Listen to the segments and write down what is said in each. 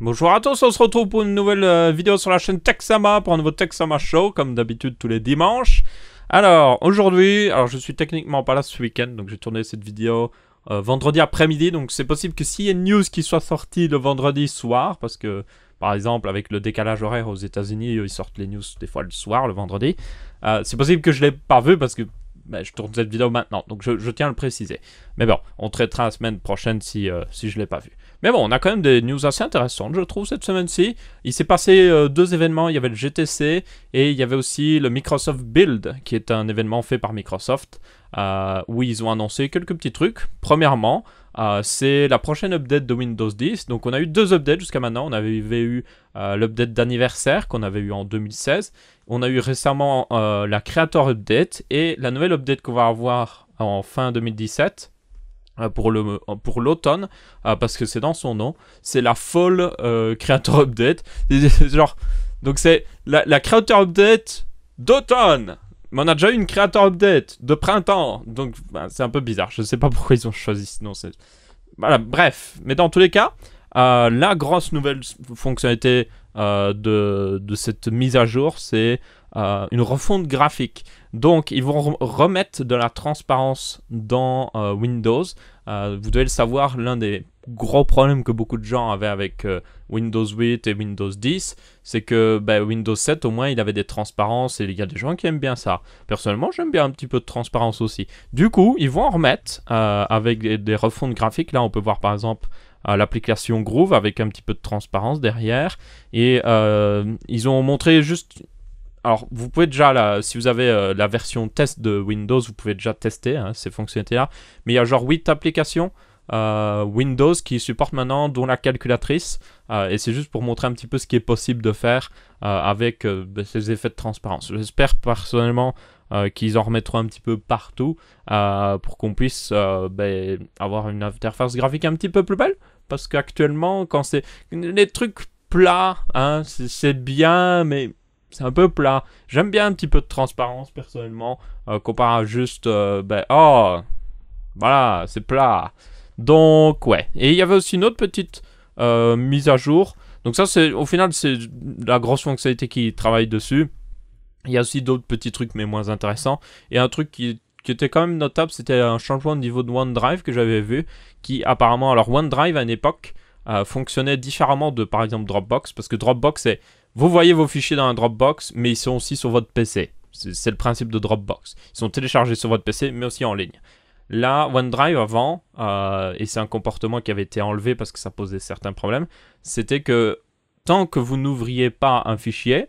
Bonjour à tous, on se retrouve pour une nouvelle vidéo sur la chaîne Texama pour un nouveau Texama Show, comme d'habitude tous les dimanches. Alors, aujourd'hui, je suis techniquement pas là ce week-end, donc j'ai tourné cette vidéo vendredi après-midi, donc c'est possible que s'il y a une news qui soit sortie le vendredi soir, parce que, par exemple, avec le décalage horaire aux États-Unis, ils sortent les news des fois le soir, le vendredi, c'est possible que je l'ai pas vu parce que je tourne cette vidéo maintenant, donc je tiens à le préciser. Mais bon, on traitera la semaine prochaine si je l'ai pas vu. Mais bon, on a quand même des news assez intéressantes, je trouve, cette semaine-ci. Il s'est passé deux événements. Il y avait le GTC et il y avait aussi le Microsoft Build, qui est un événement fait par Microsoft, où ils ont annoncé quelques petits trucs. Premièrement, c'est la prochaine update de Windows 10. Donc, on a eu deux updates jusqu'à maintenant. On avait eu l'update d'anniversaire qu'on avait eu en 2016. On a eu récemment la Creator Update et la nouvelle update qu'on va avoir en fin 2017. Pour l'automne, parce que c'est dans son nom, c'est la Fall Creator Update. Genre, donc c'est la Creator Update d'automne. Mais on a déjà eu une Creator Update de printemps, donc c'est un peu bizarre. Je sais pas pourquoi ils ont choisi ce nom. Voilà, bref. Mais dans tous les cas, la grosse nouvelle fonctionnalité de cette mise à jour, c'est une refonte graphique. Donc, ils vont remettre de la transparence dans Windows. Vous devez le savoir, l'un des gros problèmes que beaucoup de gens avaient avec Windows 8 et Windows 10, c'est que Windows 7, au moins, il avait des transparences et il y a des gens qui aiment bien ça. Personnellement, j'aime bien un petit peu de transparence aussi. Du coup, ils vont en remettre avec des refontes graphiques. Là, on peut voir par exemple l'application Groove avec un petit peu de transparence derrière. Et ils ont montré juste... Alors, vous pouvez déjà, si vous avez la version test de Windows, vous pouvez déjà tester ces fonctionnalités-là. Mais il y a genre 8 applications Windows qui supportent maintenant, dont la calculatrice. Et c'est juste pour montrer un petit peu ce qui est possible de faire avec ces effets de transparence. J'espère personnellement qu'ils en remettront un petit peu partout pour qu'on puisse avoir une interface graphique un petit peu plus belle. Parce qu'actuellement, quand c'est les trucs plats, c'est bien, mais... c'est un peu plat. J'aime bien un petit peu de transparence, personnellement, comparé à juste, oh, voilà, c'est plat. Donc, ouais. Et il y avait aussi une autre petite mise à jour. Donc ça, au final, c'est la grosse fonctionnalité qui travaille dessus. Il y a aussi d'autres petits trucs, mais moins intéressants. Et un truc qui était quand même notable, c'était un changement de niveau de OneDrive que j'avais vu, qui apparemment, alors OneDrive à une époque, fonctionnait différemment de, par exemple, Dropbox, parce que Dropbox, c'est... vous voyez vos fichiers dans un Dropbox, mais ils sont aussi sur votre PC. C'est le principe de Dropbox. Ils sont téléchargés sur votre PC, mais aussi en ligne. Là, OneDrive avant, et c'est un comportement qui avait été enlevé parce que ça posait certains problèmes, c'était que tant que vous n'ouvriez pas un fichier,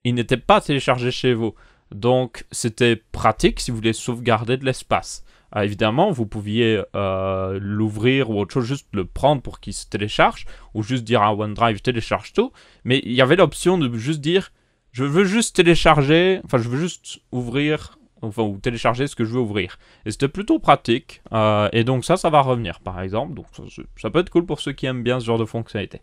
il n'était pas téléchargé chez vous. Donc, c'était pratique si vous voulez sauvegarder de l'espace. Évidemment, vous pouviez l'ouvrir ou autre chose, juste le prendre pour qu'il se télécharge, ou juste dire à OneDrive télécharge tout. Mais il y avait l'option de juste dire je veux juste télécharger, enfin je veux juste ouvrir, enfin ou télécharger ce que je veux ouvrir. Et c'était plutôt pratique. Et donc ça va revenir par exemple. Donc ça peut être cool pour ceux qui aiment bien ce genre de fonctionnalité.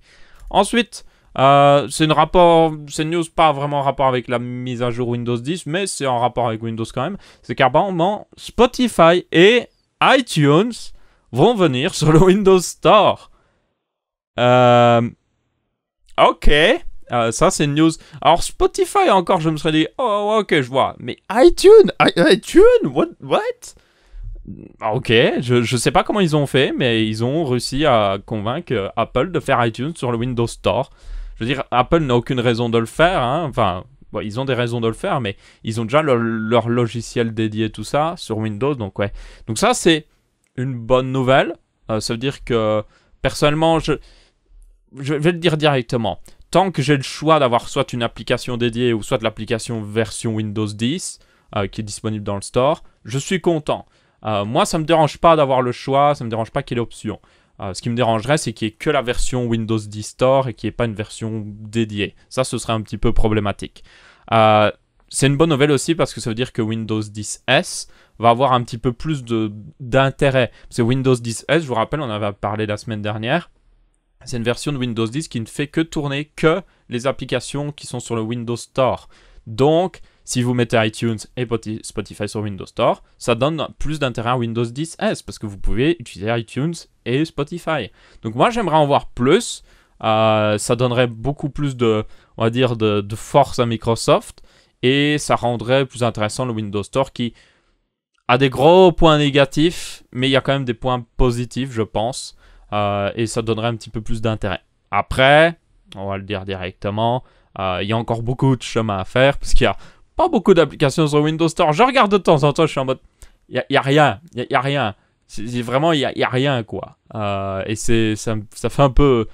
Ensuite, c'est une news pas vraiment en rapport avec la mise à jour Windows 10, mais c'est en rapport avec Windows quand même. C'est qu'apparemment Spotify et iTunes vont venir sur le Windows Store. Ok, ça c'est une news. Alors Spotify encore, je me serais dit, oh ok, je vois. Mais iTunes, what? Ok, je sais pas comment ils ont fait, mais ils ont réussi à convaincre Apple de faire iTunes sur le Windows Store. Je veux dire, Apple n'a aucune raison de le faire, enfin, bon, ils ont des raisons de le faire, mais ils ont déjà leur logiciel dédié, tout ça, sur Windows, donc ouais. Donc ça, c'est une bonne nouvelle. Ça veut dire que, personnellement, je vais le dire directement. Tant que j'ai le choix d'avoir soit une application dédiée ou soit de l'application version Windows 10 qui est disponible dans le store, je suis content. Moi, ça me dérange pas d'avoir le choix, ça me dérange pas qu'il y ait l'option. Ce qui me dérangerait, c'est qu'il n'y ait que la version Windows 10 Store et qu'il n'y ait pas une version dédiée. Ça, ce serait un petit peu problématique. C'est une bonne nouvelle aussi parce que ça veut dire que Windows 10S va avoir un petit peu plus d'intérêt. Parce que Windows 10S, je vous rappelle, on en avait parlé la semaine dernière, c'est une version de Windows 10 qui ne fait que tourner que les applications qui sont sur le Windows Store. Donc, si vous mettez iTunes et Spotify sur Windows Store, ça donne plus d'intérêt à Windows 10S parce que vous pouvez utiliser iTunes et Spotify. Donc moi, j'aimerais en voir plus. ça donnerait beaucoup plus de, on va dire, de force à Microsoft et ça rendrait plus intéressant le Windows Store qui a des gros points négatifs, mais il y a quand même des points positifs, je pense, et ça donnerait un petit peu plus d'intérêt. Après, on va le dire directement, il y a encore beaucoup de chemin à faire parce qu'il n'y a pas beaucoup d'applications sur Windows Store. Je regarde de temps en temps, je suis en mode, il n'y a rien, il n'y a rien. Vraiment, il y a rien, quoi. Et ça fait un peu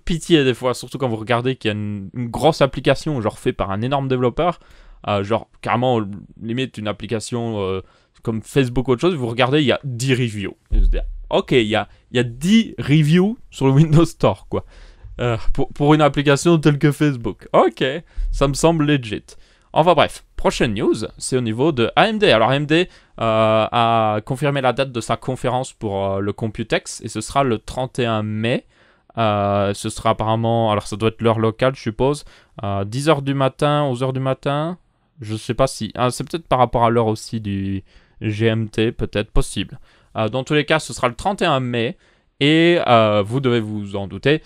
pitié des fois, surtout quand vous regardez qu'il y a une grosse application, genre faite par un énorme développeur, genre carrément, limite une application comme Facebook ou autre chose, vous regardez, il y a 10 reviews. Et vous dites, ok, il y a 10 reviews sur le Windows Store, quoi. Pour une application telle que Facebook. Ok, ça me semble legit. Enfin bref, prochaine news, c'est au niveau de AMD. Alors AMD a confirmé la date de sa conférence pour le Computex et ce sera le 31 mai. Ce sera apparemment, alors ça doit être l'heure locale je suppose, 10h du matin, 11h du matin. Je sais pas si, c'est peut-être par rapport à l'heure aussi du GMT, peut-être possible. Dans tous les cas, ce sera le 31 mai. Et vous devez vous en douter,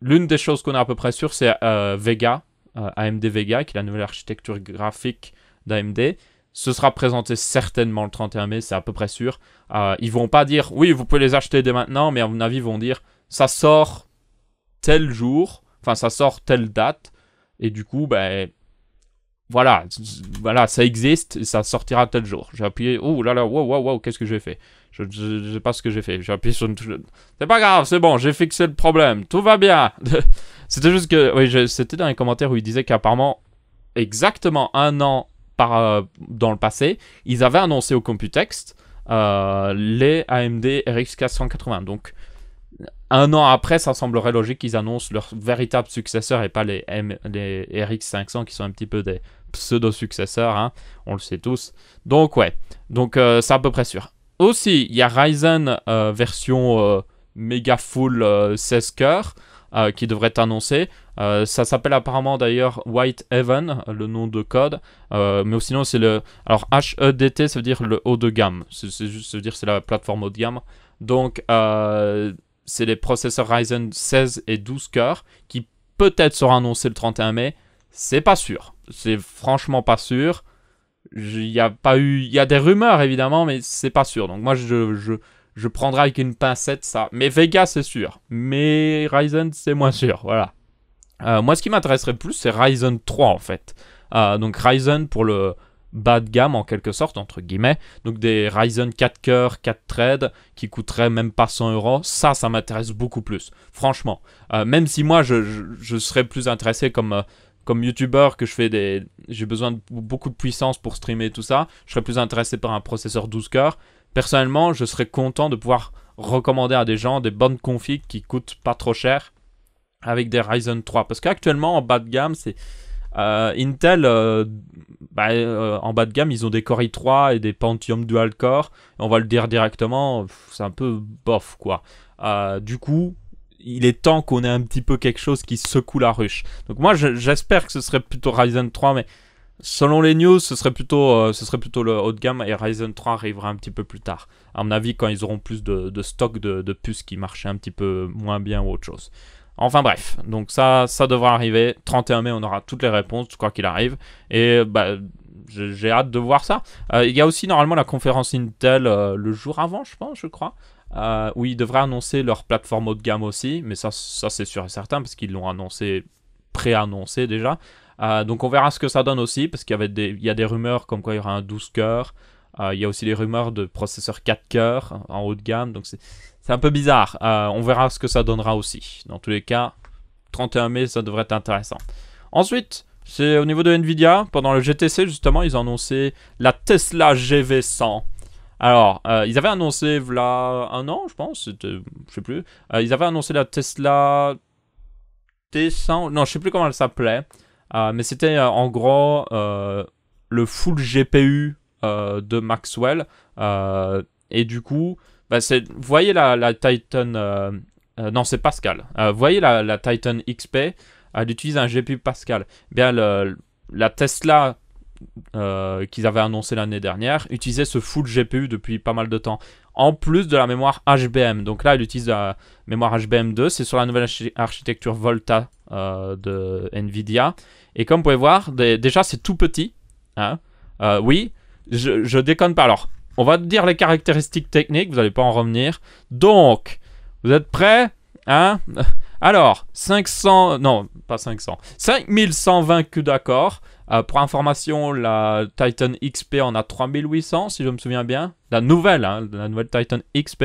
l'une des choses qu'on est à peu près sûr, c'est Vega, AMD Vega, qui est la nouvelle architecture graphique d'AMD. Ce sera présenté certainement le 31 mai, c'est à peu près sûr. Ils vont pas dire, oui, vous pouvez les acheter dès maintenant, mais à mon avis, ils vont dire, ça sort tel jour, enfin, ça sort telle date, et du coup, ben, voilà, ça existe, et ça sortira tel jour. J'ai appuyé, oh là là, wow, qu'est-ce que j'ai fait? Je sais pas ce que j'ai fait. J'ai appuyé sur une touche. C'est pas grave, c'est bon, j'ai fixé le problème. Tout va bien. C'était juste que, oui, c'était dans les commentaires où ils disaient qu'apparemment, exactement un an dans le passé, ils avaient annoncé au Computex les AMD RX 480. Donc, un an après, ça semblerait logique qu'ils annoncent leur véritable successeur et pas les RX 500 qui sont un petit peu des pseudo-successeurs. Hein. On le sait tous. Donc, ouais. Donc, c'est à peu près sûr. Aussi, il y a Ryzen version méga full 16 cœurs qui devrait être annoncé. Ça s'appelle apparemment d'ailleurs White Heaven, le nom de code. Mais sinon, c'est le... Alors, HEDT, ça veut dire le haut de gamme. Ça veut dire c'est la plateforme haut de gamme. Donc, c'est les processeurs Ryzen 16 et 12 cœurs qui peut-être seront annoncés le 31 mai. C'est pas sûr. C'est franchement pas sûr. Il y a des rumeurs évidemment, mais c'est pas sûr. Donc moi je prendrai avec une pincette ça. Mais Vega c'est sûr, mais Ryzen c'est moins sûr. Voilà. Moi ce qui m'intéresserait plus c'est Ryzen 3 en fait. Donc Ryzen pour le bas de gamme en quelque sorte entre guillemets. Donc des Ryzen 4 cœurs, 4 threads qui coûteraient même pas 100 €. Ça m'intéresse beaucoup plus. Franchement, même si moi je serais plus intéressé comme youtubeur que j'ai besoin de beaucoup de puissance pour streamer et tout ça, je serais plus intéressé par un processeur 12 cœurs. Personnellement, je serais content de pouvoir recommander à des gens des bonnes configs qui coûtent pas trop cher avec des Ryzen 3. Parce qu'actuellement, en bas de gamme, c'est Intel, en bas de gamme, ils ont des Core i3 et des Pentium Dual Core. On va le dire directement, c'est un peu bof, quoi. Du coup, il est temps qu'on ait un petit peu quelque chose qui secoue la ruche. Donc moi, j'espère que ce serait plutôt Ryzen 3, mais selon les news, ce serait plutôt le haut de gamme et Ryzen 3 arrivera un petit peu plus tard. À mon avis, quand ils auront plus de stock de puces qui marchaient un petit peu moins bien ou autre chose. Enfin bref, donc ça devra arriver. 31 mai, on aura toutes les réponses, quoi qu'il arrive. Et j'ai hâte de voir ça. Il y a aussi normalement la conférence Intel le jour avant, je crois. Où ils devraient annoncer leur plateforme haut de gamme aussi, mais ça c'est sûr et certain parce qu'ils l'ont pré-annoncé déjà. Donc on verra ce que ça donne aussi, parce qu'il y a des rumeurs comme quoi il y aura un 12 cœurs. Il y a aussi les rumeurs de processeurs 4 cœurs en haut de gamme, donc c'est un peu bizarre. On verra ce que ça donnera aussi. Dans tous les cas, 31 mai, ça devrait être intéressant. Ensuite, c'est au niveau de Nvidia. Pendant le GTC, justement, ils ont annoncé la Tesla GV100. Alors, ils avaient annoncé, voilà, un an, je pense, je sais plus. Ils avaient annoncé la Tesla T100, non, je sais plus comment elle s'appelait. Mais c'était en gros le full GPU de Maxwell. Et du coup, vous voyez la Titan... non, c'est Pascal. Vous voyez la Titan XP, elle utilise un GPU Pascal. Bien, la Tesla qu'ils avaient annoncé l'année dernière utilisait ce full GPU depuis pas mal de temps. En plus de la mémoire HBM. Donc là, il utilise la mémoire HBM2. C'est sur la nouvelle architecture Volta de Nvidia. Et comme vous pouvez voir, déjà, c'est tout petit. Hein. Oui, je déconne pas. Alors, on va dire les caractéristiques techniques. Vous n'allez pas en revenir. Donc, vous êtes prêts? Hein? Alors, 500... Non, pas 500. 5120 CUDA core. Pour information, la Titan XP en a 3800, si je me souviens bien. La nouvelle Titan XP.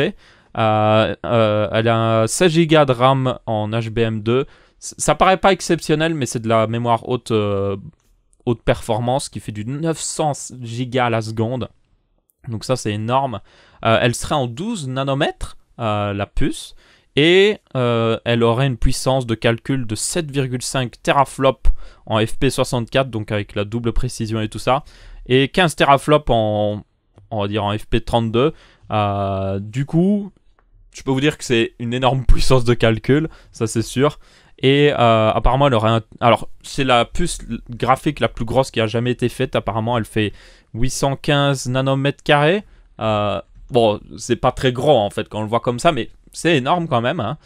Elle a 16 Go de RAM en HBM2. Ça paraît pas exceptionnel, mais c'est de la mémoire haute performance qui fait du 900 Go à la seconde. Donc ça, c'est énorme. Elle serait en 12 nanomètres, la puce. Et elle aurait une puissance de calcul de 7,5 teraflops en FP64, donc avec la double précision et tout ça, et 15 teraflops on va dire en FP32. Du coup, je peux vous dire que c'est une énorme puissance de calcul, ça c'est sûr. Et apparemment, elle aurait alors, c'est la puce graphique la plus grosse qui a jamais été faite. Apparemment, elle fait 815 nanomètres carrés. Bon, c'est pas très gros en fait quand on le voit comme ça, mais c'est énorme quand même. Hein.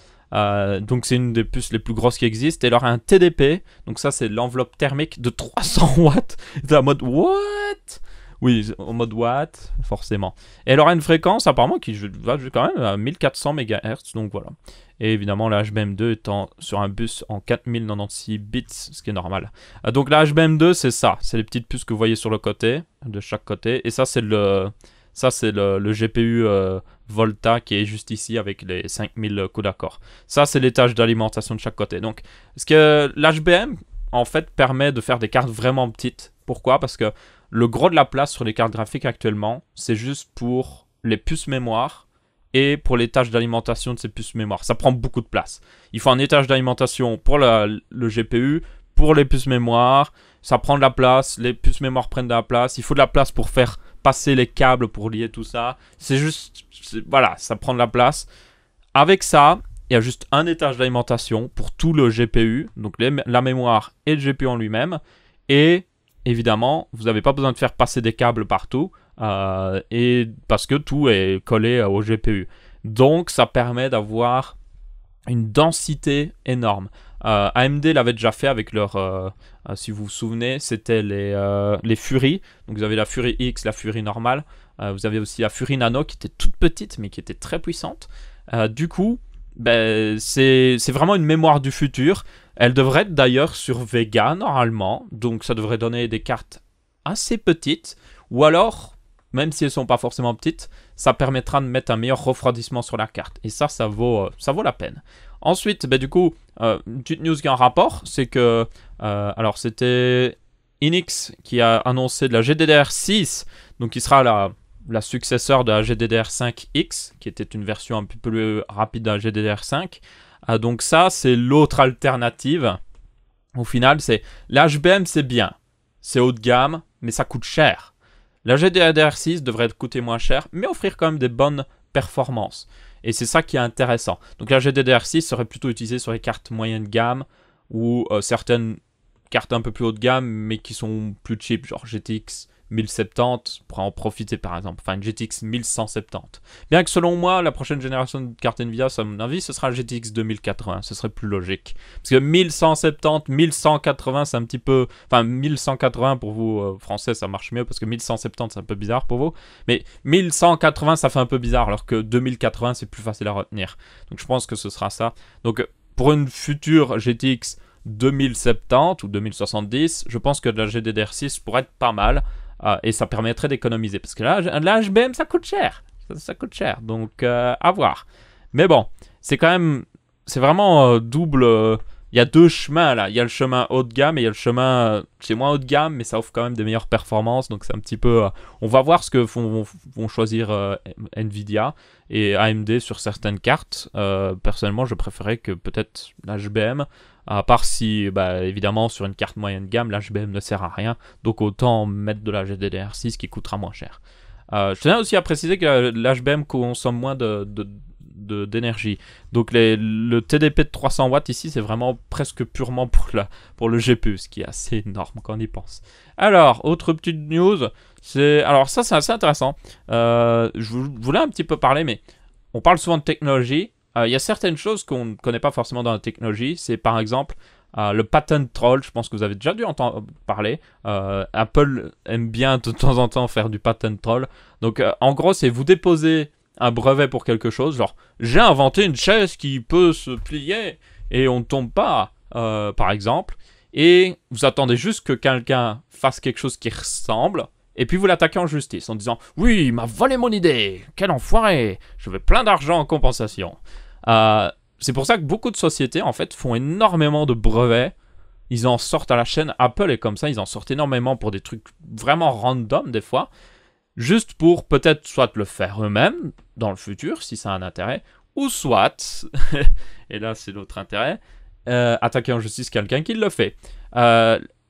Donc c'est une des puces les plus grosses qui existent. Elle aura un TDP, donc ça c'est l'enveloppe thermique de 300 watts. C'est en mode what? Oui, en mode watt, forcément. Et elle aura une fréquence apparemment qui va quand même à 1400 MHz, donc voilà. Et évidemment la HBM2 étant sur un bus en 4096 bits, ce qui est normal. Donc la HBM2 c'est ça, c'est les petites puces que vous voyez sur le côté, de chaque côté. Et ça c'est le GPU Volta qui est juste ici avec les 5000 CUDA core. Ça, c'est l'étage d'alimentation de chaque côté. Donc, ce que l'HBM, en fait, permet de faire des cartes vraiment petites. Pourquoi? Parce que le gros de la place sur les cartes graphiques actuellement, c'est juste pour les puces mémoire et pour l'étage d'alimentation de ces puces mémoire. Ça prend beaucoup de place. Il faut un étage d'alimentation pour le GPU, pour les puces mémoire. Ça prend de la place, les puces mémoire prennent de la place. Il faut de la place pour faire passer les câbles pour lier tout ça. C'est juste, voilà, ça prend de la place. Avec ça, il y a juste un étage d'alimentation pour tout le GPU, donc la mémoire et le GPU en lui-même. Et évidemment, vous n'avez pas besoin de faire passer des câbles partout, et parce que tout est collé au GPU. Donc, ça permet d'avoir une densité énorme. AMD l'avait déjà fait avec leur, si vous vous souvenez, c'était les Fury. Donc vous avez la Fury X, la Fury normale. Vous avez aussi la Fury Nano qui était toute petite mais qui était très puissante. Du coup, c'est vraiment une mémoire du futur. Elle devrait être d'ailleurs sur Vega normalement. Donc ça devrait donner des cartes assez petites. Ou alors, même si elles ne sont pas forcément petites, ça permettra de mettre un meilleur refroidissement sur la carte. Et ça vaut la peine. Ensuite, du coup, une petite news qui est en rapport, c'est que, alors c'était Hynix qui a annoncé de la GDDR6, donc qui sera la successeur de la GDDR5X, qui était une version un peu plus rapide de la GDDR5. Donc ça, c'est l'autre alternative. Au final, c'est l'HBM, c'est bien, c'est haut de gamme, mais ça coûte cher. La GDDR6 devrait coûter moins cher, mais offrir quand même des bonnes performances. Et c'est ça qui est intéressant. Donc la GDDR6 serait plutôt utilisée sur les cartes moyenne gamme ou certaines cartes un peu plus haut de gamme mais qui sont plus cheap, genre GTX 1070 pour en profiter par exemple, enfin une GTX 1170. Bien que selon moi, la prochaine génération de cartes Nvidia, à mon avis, ce sera la GTX 2080, ce serait plus logique. Parce que 1170, 1180, c'est un petit peu... Enfin, 1180 pour vous, français, ça marche mieux, parce que 1170, c'est un peu bizarre pour vous. Mais 1180, ça fait un peu bizarre, alors que 2080, c'est plus facile à retenir. Donc je pense que ce sera ça. Donc pour une future GTX 2070 ou 2070, je pense que la GDDR6 pourrait être pas mal. Et ça permettrait d'économiser. Parce que là, l'HBM, ça coûte cher. Ça coûte cher. Donc, à voir. Mais bon, c'est quand même... C'est vraiment double... Il y a deux chemins, là. Il y a le chemin haut de gamme et il y a le chemin... c'est moins haut de gamme, mais ça offre quand même des meilleures performances. Donc, c'est un petit peu... on va voir ce que vont choisir Nvidia et AMD sur certaines cartes. Personnellement, je préférais que peut-être l'HBM... À part si, évidemment, sur une carte moyenne gamme, l'HBM ne sert à rien. Donc autant mettre de la GDDR6 qui coûtera moins cher. Je tenais aussi à préciser que l'HBM consomme moins de d'énergie. Donc le TDP de 300 watts ici, c'est vraiment presque purement pour le GPU, ce qui est assez énorme quand on y pense. Alors, autre petite news, alors ça c'est assez intéressant. Je voulais un petit peu parler, mais on parle souvent de technologie. Il y a certaines choses qu'on ne connaît pas forcément dans la technologie. C'est par exemple le patent troll. Je pense que vous avez déjà dû entendre parler. Apple aime bien de temps en temps faire du patent troll. Donc en gros, c'est vous déposez un brevet pour quelque chose. Genre, j'ai inventé une chaise qui peut se plier et on ne tombe pas, par exemple. Et vous attendez juste que quelqu'un fasse quelque chose qui ressemble. Et puis vous l'attaquez en justice en disant « Oui, il m'a volé mon idée, quel enfoiré, je veux plein d'argent en compensation. » C'est pour ça que beaucoup de sociétés en fait font énormément de brevets. Ils en sortent à la chaîne. Apple est comme ça, ils en sortent énormément pour des trucs vraiment random des fois. Juste pour peut-être soit le faire eux-mêmes dans le futur si ça a un intérêt. Ou soit, et là c'est l'autre intérêt, attaquer en justice quelqu'un qui le fait.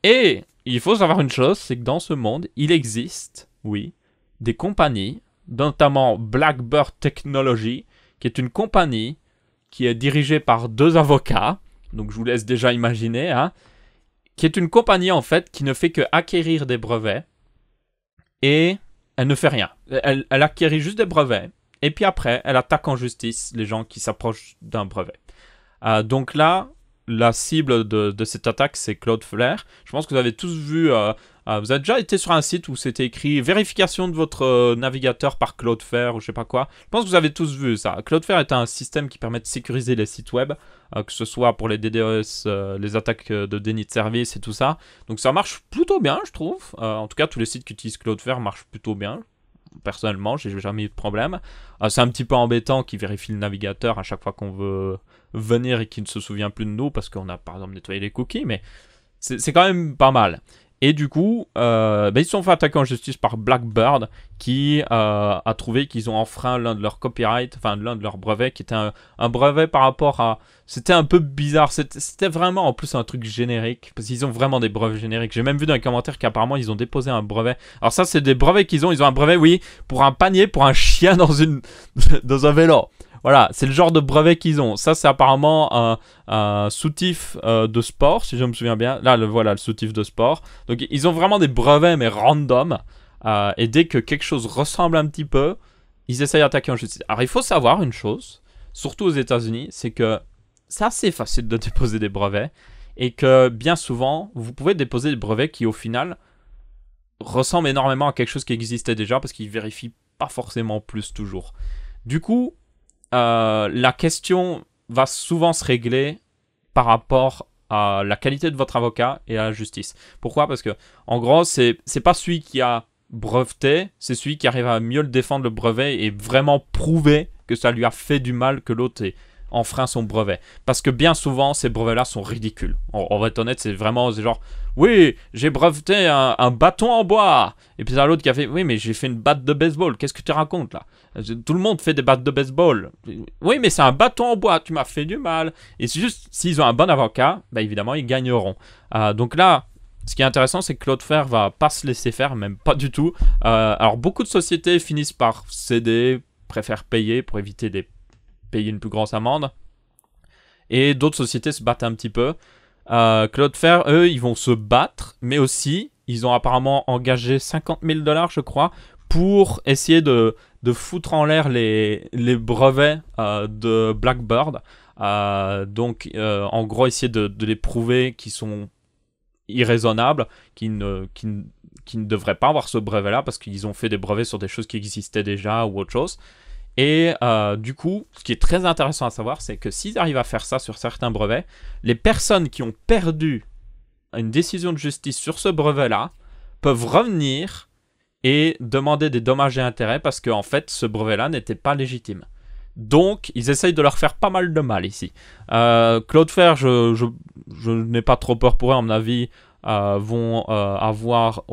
Et il faut savoir une chose, c'est que dans ce monde, il existe, oui, des compagnies, notamment Blackbird Technology, qui est une compagnie qui est dirigée par 2 avocats, donc je vous laisse déjà imaginer, hein, qui est une compagnie en fait qui ne fait que acquérir des brevets et elle ne fait rien. Elle acquérit juste des brevets et puis après, elle attaque en justice les gens qui s'approchent d'un brevet. Donc là, la cible de cette attaque, c'est Cloudflare. Je pense que vous avez tous vu, vous avez déjà été sur un site où c'était écrit vérification de votre navigateur par Cloudflare ou je sais pas quoi. Je pense que vous avez tous vu ça. Cloudflare est un système qui permet de sécuriser les sites web, que ce soit pour les DDoS, les attaques de déni de service et tout ça. Donc ça marche plutôt bien, je trouve. En tout cas, tous les sites qui utilisent Cloudflare marchent plutôt bien. Personnellement, j'ai jamais eu de problème. C'est un petit peu embêtant qu'ils vérifient le navigateur à chaque fois qu'on veut venir et qu'il ne se souvient plus de nous parce qu'on a par exemple nettoyé les cookies, mais c'est quand même pas mal. Et du coup, ils se sont fait attaquer en justice par Blackbird qui a trouvé qu'ils ont enfreint l'un de leurs copyrights, enfin l'un de leurs brevets qui était un brevet par rapport à... C'était un peu bizarre, c'était vraiment en plus un truc générique, parce qu'ils ont vraiment des brevets génériques. J'ai même vu dans les commentaires qu'apparemment ils ont déposé un brevet. Alors ça c'est des brevets qu'ils ont un brevet, oui, pour un panier, pour un chien dans un vélo. Voilà, c'est le genre de brevet qu'ils ont. Ça, c'est apparemment un soutif de sport, si je me souviens bien. Là, voilà, le soutif de sport. Donc, ils ont vraiment des brevets, mais random. Et dès que quelque chose ressemble un petit peu, ils essayent d'attaquer en justice. Alors, il faut savoir une chose, surtout aux États-Unis, c'est que c'est assez facile de déposer des brevets. Et que, bien souvent, vous pouvez déposer des brevets qui, au final, ressemblent énormément à quelque chose qui existait déjà, parce qu'ils vérifient pas forcément plus toujours. Du coup... la question va souvent se régler par rapport à la qualité de votre avocat et à la justice. Pourquoi ? Parce que, en gros, c'est pas celui qui a breveté, c'est celui qui arrive à mieux le défendre le brevet et vraiment prouver que ça lui a fait du mal que l'autre ait enfreint son brevet. Parce que bien souvent, ces brevets-là sont ridicules. On va être honnête, c'est genre, oui, j'ai breveté un bâton en bois. Et puis il y a l'autre qui a fait, oui, mais j'ai fait une batte de baseball. Qu'est-ce que tu racontes là ? Tout le monde fait des battes de baseball. Oui, mais c'est un bâton en bois, tu m'as fait du mal. Et c'est juste, s'ils ont un bon avocat, bah évidemment, ils gagneront. Donc là, ce qui est intéressant, c'est que Cloudflare va pas se laisser faire, même pas du tout. Alors, beaucoup de sociétés finissent par céder, préfèrent payer pour éviter de payer une plus grosse amende. Et d'autres sociétés se battent un petit peu. Cloudflare, eux, ils vont se battre, mais aussi, ils ont apparemment engagé 50 000 $, je crois, pour essayer de foutre en l'air les brevets de Blackbird. Donc, en gros, essayer de les prouver qu'ils sont irraisonnables, qui ne devraient pas avoir ce brevet-là, parce qu'ils ont fait des brevets sur des choses qui existaient déjà ou autre chose. Et du coup, ce qui est très intéressant à savoir, c'est que s'ils arrivent à faire ça sur certains brevets, les personnes qui ont perdu une décision de justice sur ce brevet-là peuvent revenir et demander des dommages et intérêts parce qu'en fait, ce brevet-là n'était pas légitime. Donc, ils essayent de leur faire pas mal de mal ici. Cloudflare, je n'ai pas trop peur pour eux, à mon avis, vont avoir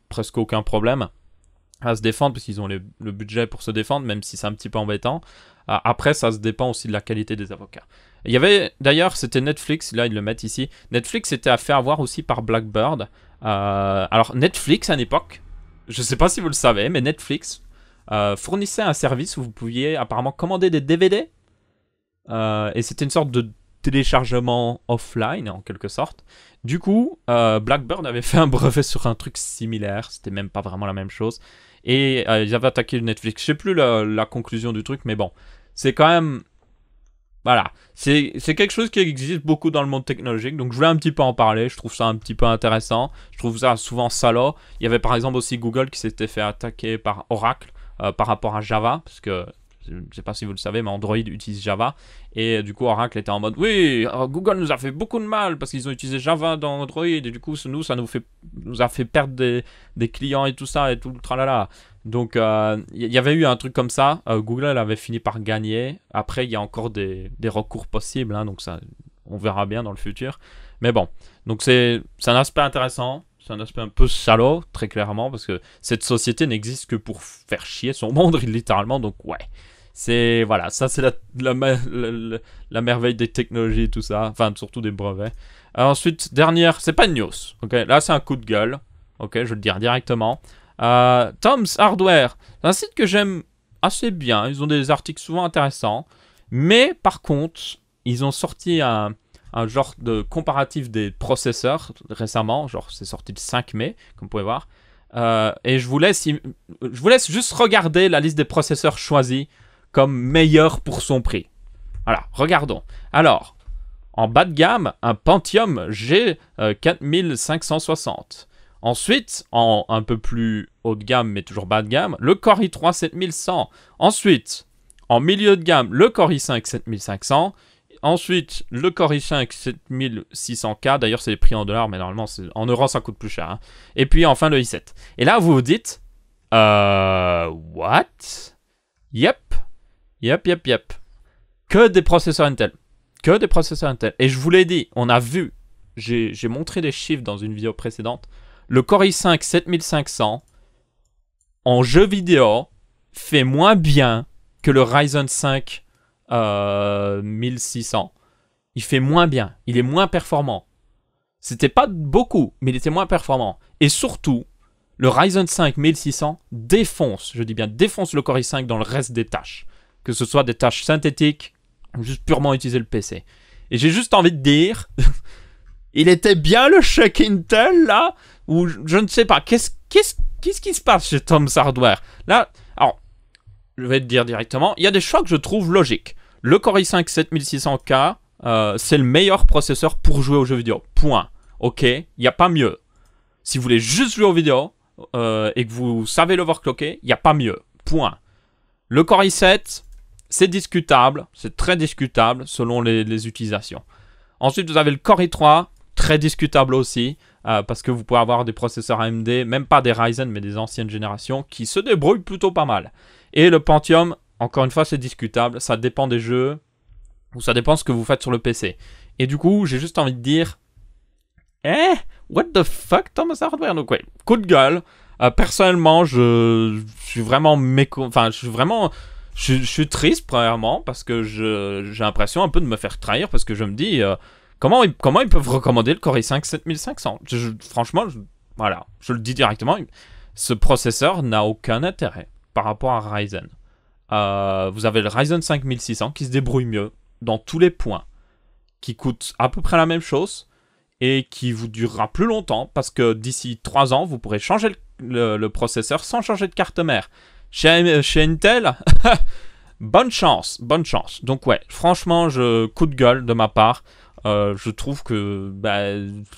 presque aucun problème à se défendre parce qu'ils ont le budget pour se défendre, même si c'est un petit peu embêtant. Après, ça se dépend aussi de la qualité des avocats. Il y avait, d'ailleurs, c'était Netflix, là ils le mettent ici. Netflix s'était fait avoir aussi par Blackbird. Alors, Netflix à l'époque, je sais pas si vous le savez, mais Netflix, fournissait un service où vous pouviez apparemment commander des DVD. Et c'était une sorte de téléchargement offline en quelque sorte. Du coup, Blackbird avait fait un brevet sur un truc similaire. C'était même pas vraiment la même chose. Et ils avaient attaqué Netflix. Je sais plus la conclusion du truc, mais bon. C'est quand même... Voilà. C'est quelque chose qui existe beaucoup dans le monde technologique. Donc je voulais un petit peu en parler. Je trouve ça un petit peu intéressant. Je trouve ça souvent salaud. Il y avait par exemple aussi Google qui s'était fait attaquer par Oracle par rapport à Java. Parce que... Je ne sais pas si vous le savez, mais Android utilise Java. Et du coup, Oracle était en mode oui, Google nous a fait beaucoup de mal parce qu'ils ont utilisé Java dans Android. Et du coup, ça nous a fait perdre des clients et tout ça et tout le tralala. Donc, y avait eu un truc comme ça. Google avait fini par gagner. Après, il y a encore des recours possibles. Hein, donc, ça, on verra bien dans le futur. Mais bon, donc c'est un aspect intéressant. C'est un aspect un peu salaud, très clairement, parce que cette société n'existe que pour faire chier son monde, littéralement. Donc, ouais. C'est, voilà, ça c'est la merveille des technologies et tout ça. Enfin, surtout des brevets. Ensuite, dernière, c'est pas une news. Ok, là, c'est un coup de gueule. Ok, je vais le dire directement. Tom's Hardware, c'est un site que j'aime assez bien. Ils ont des articles souvent intéressants. Mais, par contre, ils ont sorti un genre de comparatif des processeurs récemment. Genre, c'est sorti le 5 mai, comme vous pouvez voir. Et je vous laisse juste regarder la liste des processeurs choisis comme meilleur pour son prix. Voilà, regardons. Alors, en bas de gamme, un Pentium G 4560. Ensuite, en un peu plus haut de gamme, mais toujours bas de gamme, le Core i3 7100. Ensuite, en milieu de gamme, le Core i5 7500. Ensuite, le Core i5 7600K. D'ailleurs, c'est les prix en dollars, mais normalement, en euros, ça coûte plus cher. Hein. Et puis, enfin, le i7. Et là, vous vous dites... What? Yep. Que des processeurs Intel. Que des processeurs Intel. Et je vous l'ai dit, on a vu, j'ai montré des chiffres dans une vidéo précédente. Le Core i5 7500, en jeu vidéo, fait moins bien que le Ryzen 5 1600. Il fait moins bien. Il est moins performant. C'était pas beaucoup, mais il était moins performant. Et surtout, le Ryzen 5 1600 défonce, je dis bien défonce le Core i5 dans le reste des tâches. Que ce soit des tâches synthétiques ou juste purement utiliser le PC. Et j'ai juste envie de dire, il était bien le chèque Intel là, ou je ne sais pas, qu'est-ce qui se passe chez Tom's Hardware? Là, alors, je vais te dire directement, il y a des choix que je trouve logiques. Le Core i5 7600K, c'est le meilleur processeur pour jouer aux jeux vidéo. Point. Ok, il n'y a pas mieux. Si vous voulez juste jouer aux vidéos et que vous savez l'overclocker, il n'y a pas mieux. Point. Le Core i7, c'est discutable, c'est très discutable selon les utilisations. Ensuite, vous avez le Core i3, très discutable aussi, parce que vous pouvez avoir des processeurs AMD, même pas des Ryzen, mais des anciennes générations, qui se débrouillent plutôt pas mal. Et le Pentium, encore une fois, c'est discutable, ça dépend des jeux, ou ça dépend de ce que vous faites sur le PC. Et du coup, j'ai juste envie de dire, what the fuck, Tom's Hardware? Donc ouais, coup de gueule. Personnellement, je suis vraiment je suis triste premièrement parce que j'ai l'impression un peu de me faire trahir parce que je me dis comment ils peuvent recommander le Core i5 7500. Franchement, voilà, je le dis directement, ce processeur n'a aucun intérêt par rapport à Ryzen. Vous avez le Ryzen 5 1600 qui se débrouille mieux dans tous les points, qui coûte à peu près la même chose et qui vous durera plus longtemps parce que d'ici 3 ans, vous pourrez changer le processeur sans changer de carte mère. Chez Intel, bonne chance. Donc ouais, franchement, coup de gueule de ma part. Je trouve que,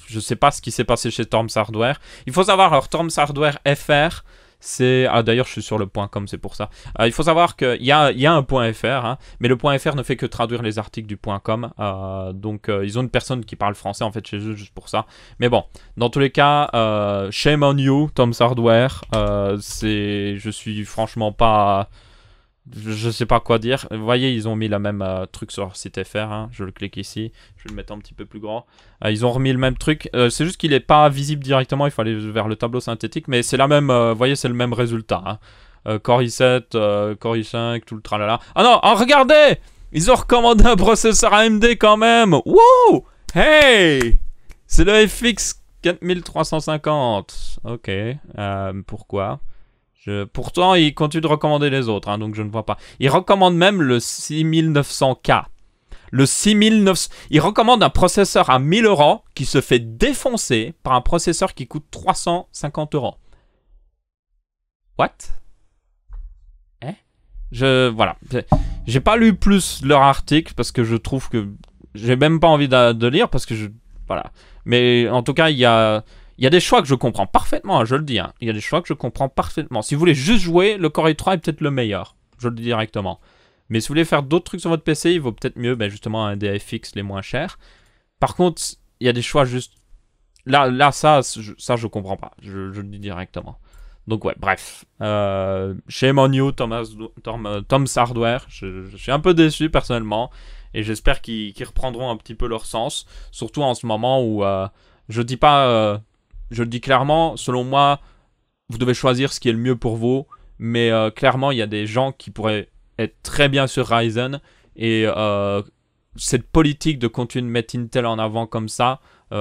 je sais pas ce qui s'est passé chez Tom's Hardware. Il faut savoir, alors Tom's Hardware FR, c'est... Ah d'ailleurs, je suis sur le .com, c'est pour ça. Il faut savoir qu'il y a un .fr, hein, mais le .fr ne fait que traduire les articles du .com. Donc ils ont une personne qui parle français en fait chez eux juste pour ça. Mais bon, dans tous les cas, shame on you, Tom's Hardware. Je suis franchement pas... Je sais pas quoi dire. Vous voyez, ils ont mis le même truc sur leur site FR. Hein. Je le clique ici. Je vais le mettre un petit peu plus grand. Ils ont remis le même truc. C'est juste qu'il n'est pas visible directement. Il faut aller vers le tableau synthétique. Mais c'est la même. Vous voyez, c'est le même résultat. Hein. Core i7, Core i5, tout le tralala. Ah non, regardez! Ils ont recommandé un processeur AMD quand même. Wow! Hey! C'est le FX 4350. Ok. Pourquoi? Pourtant, il continue de recommander les autres, hein, donc je ne vois pas. Il recommande même le 6900K. Le 6900... Il recommande un processeur à 1000 € qui se fait défoncer par un processeur qui coûte 350 €. What? Voilà. J'ai pas lu plus leur article parce que je trouve que... J'ai même pas envie de lire parce que voilà. Mais en tout cas, il y a des choix que je comprends parfaitement, hein, je le dis. Hein. Il y a des choix que je comprends parfaitement. Si vous voulez juste jouer, le Core i3 est peut-être le meilleur. Je le dis directement. Mais si vous voulez faire d'autres trucs sur votre PC, il vaut peut-être mieux justement un DFX les moins chers. Par contre, il y a des choix juste... Là ça, je comprends pas. Je le dis directement. Donc ouais, bref. Shame on you, Tom's Hardware. Je suis un peu déçu personnellement. Et j'espère qu'ils reprendront un petit peu leur sens. Surtout en ce moment où... je dis pas... je le dis clairement, selon moi, vous devez choisir ce qui est le mieux pour vous. Mais clairement, il y a des gens qui pourraient être très bien sur Ryzen. Et cette politique de continuer de mettre Intel en avant comme ça,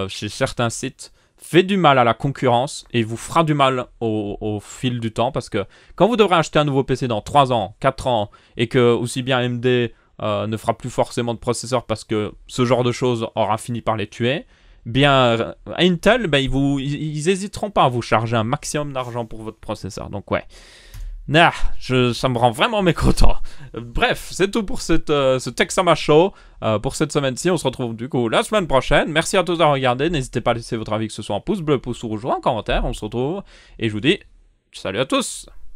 chez certains sites, fait du mal à la concurrence et vous fera du mal au fil du temps. Parce que quand vous devrez acheter un nouveau PC dans 3 ans, 4 ans, et que aussi bien AMD ne fera plus forcément de processeurs parce que ce genre de choses aura fini par les tuer, bien Intel, ils hésiteront pas à vous charger un maximum d'argent pour votre processeur. Donc ouais. Nah, ça me rend vraiment mécontent. Bref, c'est tout pour ce Texama Show. Pour cette semaine-ci, on se retrouve du coup la semaine prochaine. Merci à tous d'avoir regardé. N'hésitez pas à laisser votre avis, que ce soit en pouce bleu, pouce rouge ou en commentaire. On se retrouve et je vous dis salut à tous.